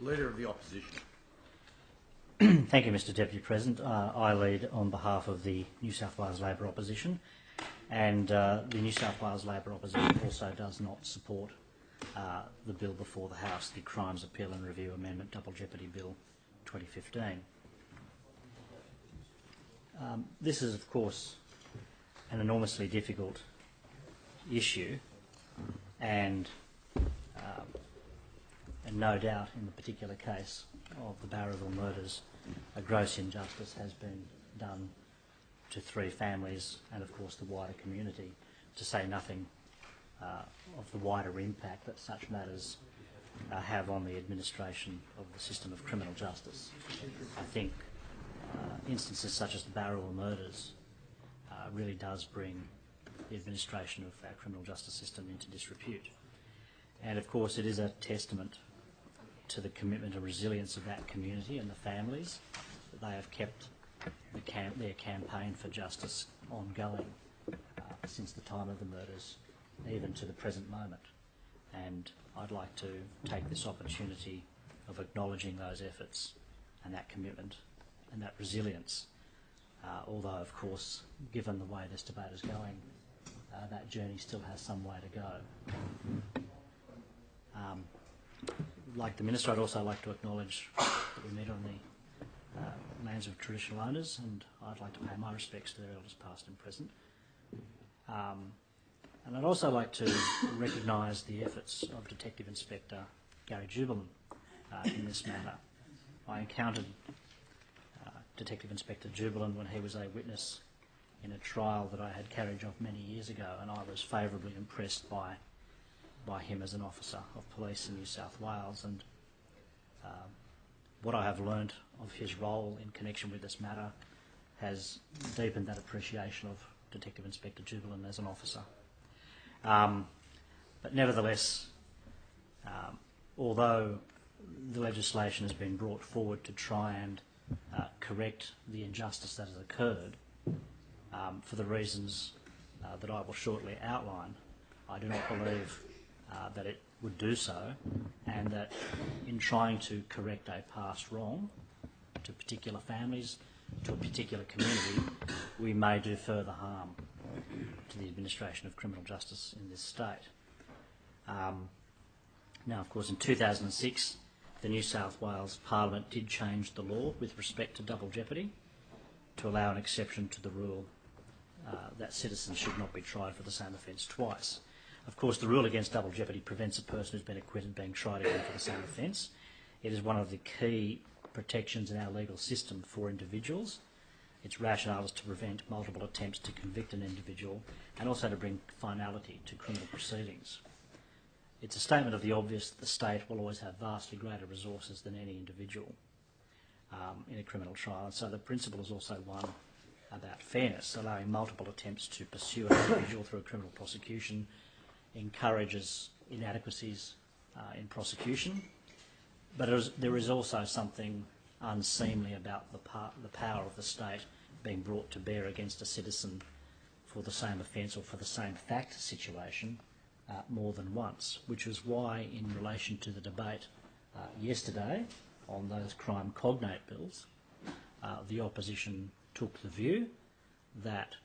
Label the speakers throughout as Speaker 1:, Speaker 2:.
Speaker 1: Leader of the Opposition.
Speaker 2: Thank you, Mr Deputy President. I lead on behalf of the New South Wales Labor Opposition, and the New South Wales Labor Opposition also does not support the bill before the House, the Crimes Appeal and Review Amendment Double Jeopardy Bill 2015. This is, of course, an enormously difficult issue, and no doubt in the particular case of the Barraville murders, a gross injustice has been done to 3 families and, of course, the wider community, to say nothing of the wider impact that such matters have on the administration of the system of criminal justice. I think instances such as the Barraville murders really does bring the administration of our criminal justice system into disrepute. And, of course, it is a testament to the commitment and resilience of that community and the families that they have kept their campaign for justice ongoing since the time of the murders, even to the present moment. And I'd like to take this opportunity of acknowledging those efforts and that commitment and that resilience, although, of course, given the way this debate is going, that journey still has some way to go. Like the Minister, I'd also like to acknowledge that we meet on the lands of traditional owners, and I'd like to pay my respects to their elders past and present. And I'd also like to recognise the efforts of Detective Inspector Gary Jubelin in this matter. I encountered Detective Inspector Jubelin when he was a witness in a trial that I had carriage of many years ago, and I was favourably impressed by him as an officer of police in New South Wales, and what I have learnt of his role in connection with this matter has deepened that appreciation of Detective Inspector Jubelin as an officer. But nevertheless, although the legislation has been brought forward to try and correct the injustice that has occurred, for the reasons that I will shortly outline, I do not believe that it would do so, and that in trying to correct a past wrong to particular families, to a particular community, we may do further harm to the administration of criminal justice in this state. Now, of course, in 2006, the New South Wales Parliament did change the law with respect to double jeopardy to allow an exception to the rule that citizens should not be tried for the same offence twice. Of course, the rule against double jeopardy prevents a person who's been acquitted being tried again for the same offence. It is one of the key protections in our legal system for individuals. Its rationale is to prevent multiple attempts to convict an individual and also to bring finality to criminal proceedings. It's a statement of the obvious that the state will always have vastly greater resources than any individual in a criminal trial, and so the principle is also one about fairness. Allowing multiple attempts to pursue an individual through a criminal prosecution encourages inadequacies in prosecution, but there is also something unseemly about the power of the state being brought to bear against a citizen for the same offence or for the same fact situation more than once, which is why, in relation to the debate yesterday on those crime cognate bills, the opposition took the view that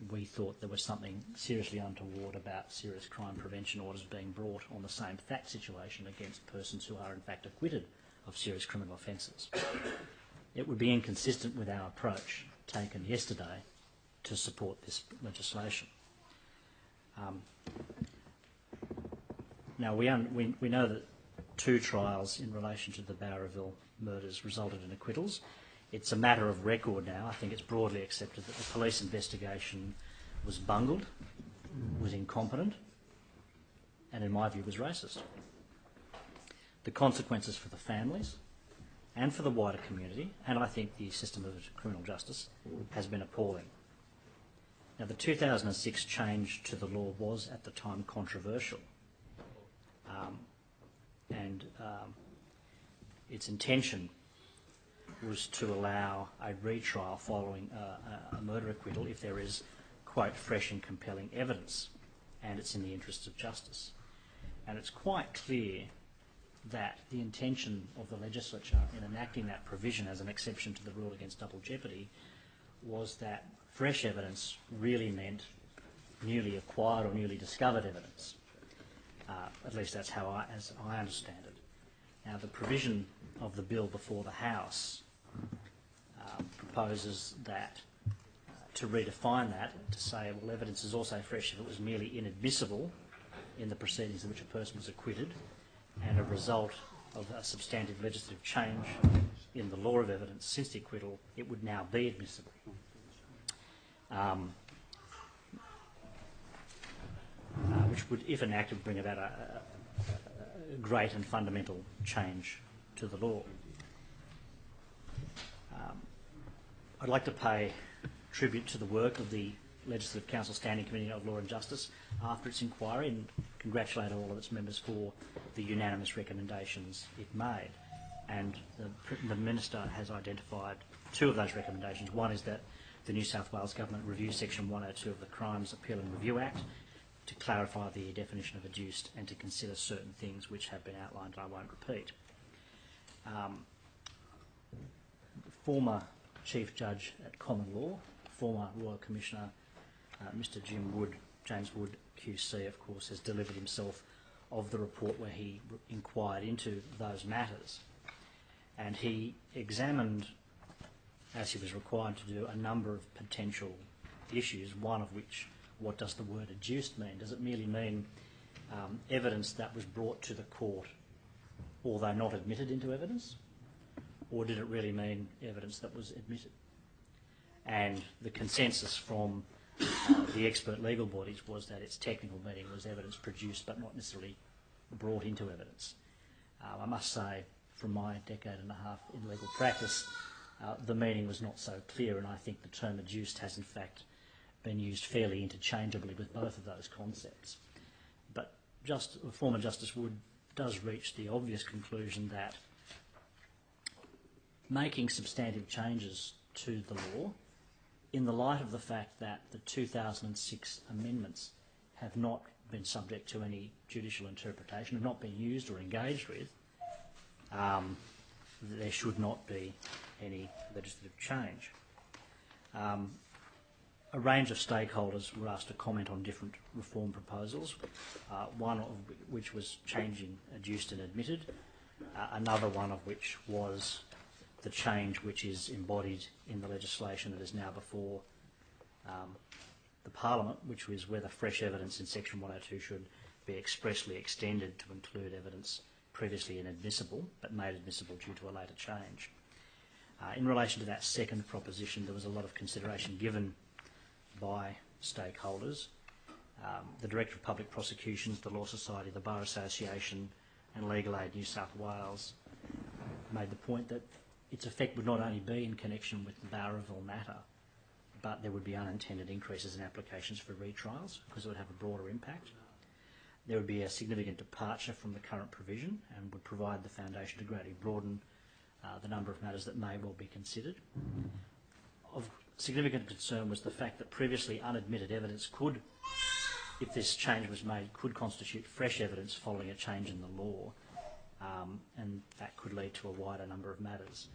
Speaker 2: we thought there was something seriously untoward about serious crime prevention orders being brought on the same fact situation against persons who are in fact acquitted of serious criminal offences. It would be inconsistent with our approach taken yesterday to support this legislation. Now, we know that 2 trials in relation to the Barraville murders resulted in acquittals. It's a matter of record now. I think it's broadly accepted that the police investigation was bungled, was incompetent, and in my view was racist. The consequences for the families and for the wider community, and I think the system of criminal justice, has been appalling. Now, the 2006 change to the law was at the time controversial, and its intention was to allow a retrial following a murder acquittal if there is, quote, fresh and compelling evidence and it's in the interests of justice. And it's quite clear that the intention of the legislature in enacting that provision as an exception to the rule against double jeopardy was that fresh evidence really meant newly acquired or newly discovered evidence. At least that's how as I understand it. Now, the provision of the bill before the House proposes that to redefine that, to say, well, evidence is also fresh if it was merely inadmissible in the proceedings in which a person was acquitted, and a result of a substantive legislative change in the law of evidence since the acquittal, it would now be admissible. Which would, if enacted, bring about a great and fundamental change to the law. I'd like to pay tribute to the work of the Legislative Council Standing Committee of Law and Justice after its inquiry and congratulate all of its members for the unanimous recommendations it made. And the Minister has identified two of those recommendations. One is that the New South Wales Government review Section 102 of the Crimes Appeal and Review Act to clarify the definition of adduced and to consider certain things which have been outlined and I won't repeat. Former Chief Judge at Common Law, former Royal Commissioner Mr James Wood QC, of course, has delivered himself of the report where he inquired into those matters, and he examined, as he was required to do, a number of potential issues, one of which, what does the word adduced mean? Does it merely mean evidence that was brought to the court although not admitted into evidence, or did it really mean evidence that was admitted? And the consensus from the expert legal bodies was that its technical meaning was evidence produced but not necessarily brought into evidence. I must say, from my decade and a half in legal practice, the meaning was not so clear, and I think the term adduced has in fact been used fairly interchangeably with both of those concepts. But former Justice Wood does reach the obvious conclusion that making substantive changes to the law, in the light of the fact that the 2006 amendments have not been subject to any judicial interpretation, have not been used or engaged with, there should not be any legislative change. A range of stakeholders were asked to comment on different reform proposals, one of which was changing adduced and admitted, another one of which was the change which is embodied in the legislation that is now before the Parliament, which was whether fresh evidence in Section 102 should be expressly extended to include evidence previously inadmissible but made admissible due to a later change. In relation to that second proposition, there was a lot of consideration given by stakeholders. The Director of Public Prosecutions, the Law Society, the Bar Association and Legal Aid New South Wales made the point that its effect would not only be in connection with the Bowraville matter, but there would be unintended increases in applications for retrials because it would have a broader impact. There would be a significant departure from the current provision and would provide the foundation to greatly broaden the number of matters that may well be considered. Of significant concern was the fact that previously unadmitted evidence could, if this change was made, could constitute fresh evidence following a change in the law, and that could lead to a wider number of matters.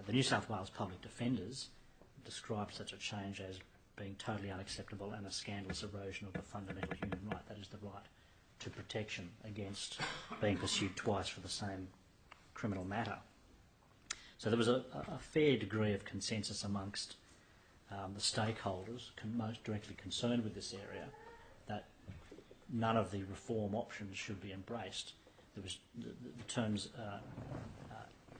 Speaker 2: The New South Wales Public Defenders described such a change as being totally unacceptable and a scandalous erosion of a fundamental human right, that is the right to protection against being pursued twice for the same criminal matter. So there was a fair degree of consensus amongst the stakeholders most directly concerned with this area that none of the reform options should be embraced. There was the terms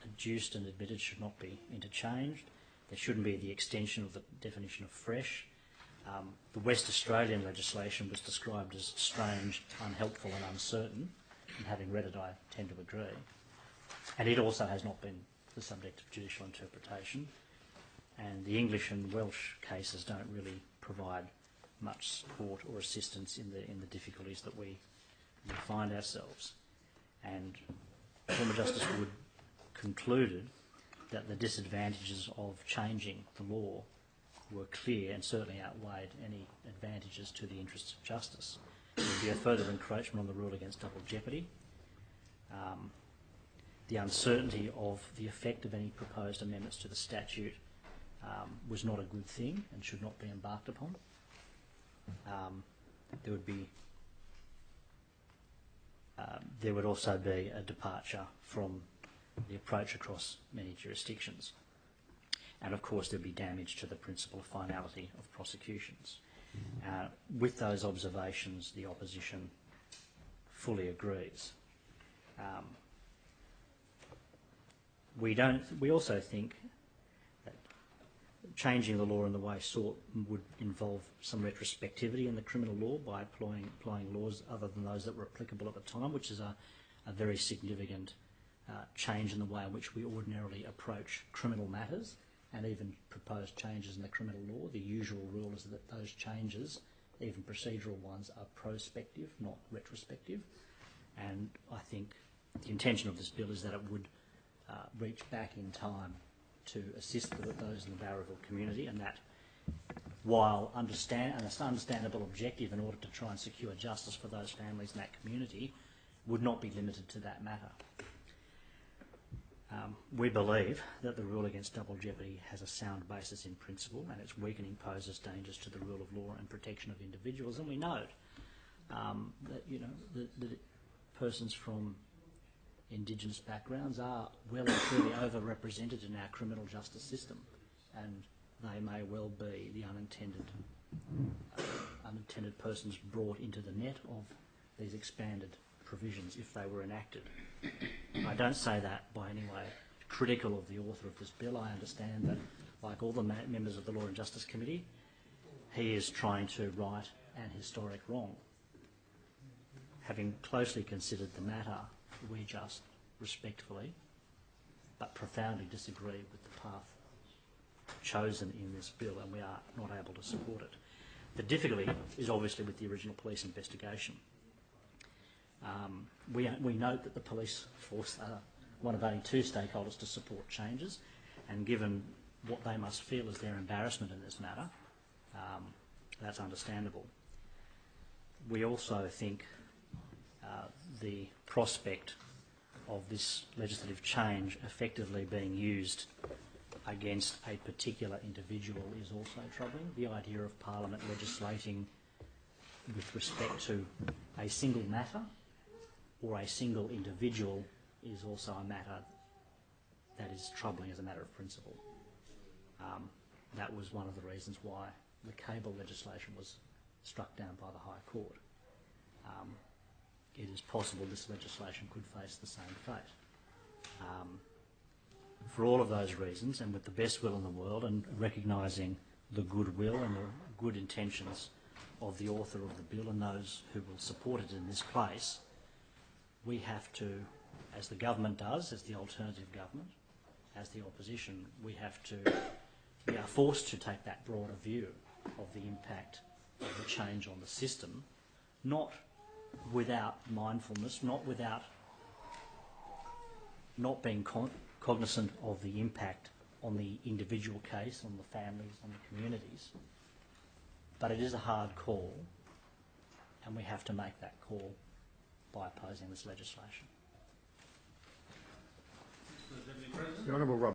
Speaker 2: adduced and admitted should not be interchanged. There shouldn't be the extension of the definition of fresh. The West Australian legislation was described as strange, unhelpful and uncertain, and having read it I tend to agree. And it also has not been the subject of judicial interpretation, and the English and Welsh cases don't really provide much support or assistance in the difficulties that we find ourselves. And former Justice Wood concluded that the disadvantages of changing the law were clear and certainly outweighed any advantages to the interests of justice. There would be a further encroachment on the rule against double jeopardy. the uncertainty of the effect of any proposed amendments to the statute was not a good thing and should not be embarked upon. There would also be a departure from the approach across many jurisdictions. And of course there'd be damage to the principle of finality of prosecutions. With those observations, the opposition fully agrees. We also think that changing the law in the way sought would involve some retrospectivity in the criminal law by applying laws other than those that were applicable at the time, which is a very significant change in the way in which we ordinarily approach criminal matters, and even proposed changes in the criminal law. The usual rule is that those changes, even procedural ones, are prospective, not retrospective. And I think the intention of this bill is that it would reach back in time to assist those in the Barraville community, and that, while an understandable objective in order to try and secure justice for those families in that community, would not be limited to that matter. We believe that the rule against double jeopardy has a sound basis in principle, and its weakening poses dangers to the rule of law and protection of individuals. And we note that the persons from Indigenous backgrounds are well and truly overrepresented in our criminal justice system, and they may well be the unintended persons brought into the net of these expanded provisions if they were enacted. I don't say that by any way critical of the author of this bill. I understand that, like all the members of the Law and Justice Committee, he is trying to right an historic wrong. Having closely considered the matter, we just respectfully but profoundly disagree with the path chosen in this bill, and we are not able to support it. The difficulty is obviously with the original police investigation. We note that the police force are one of only two stakeholders to support changes, and given what they must feel is their embarrassment in this matter, that's understandable. We also think the prospect of this legislative change effectively being used against a particular individual is also troubling. The idea of Parliament legislating with respect to a single matter or a single individual is also a matter that is troubling as a matter of principle. That was one of the reasons why the cable legislation was struck down by the High Court. It is possible this legislation could face the same fate. For all of those reasons, and with the best will in the world, and recognising the goodwill and the good intentions of the author of the bill and those who will support it in this place, we have to, as the government does, as the alternative government, as the opposition, we are forced to take that broader view of the impact of the change on the system, not without mindfulness, not being cognizant of the impact on the individual case, on the families, on the communities. But it is a hard call, and we have to make that call by opposing this legislation.
Speaker 1: The Honourable Rob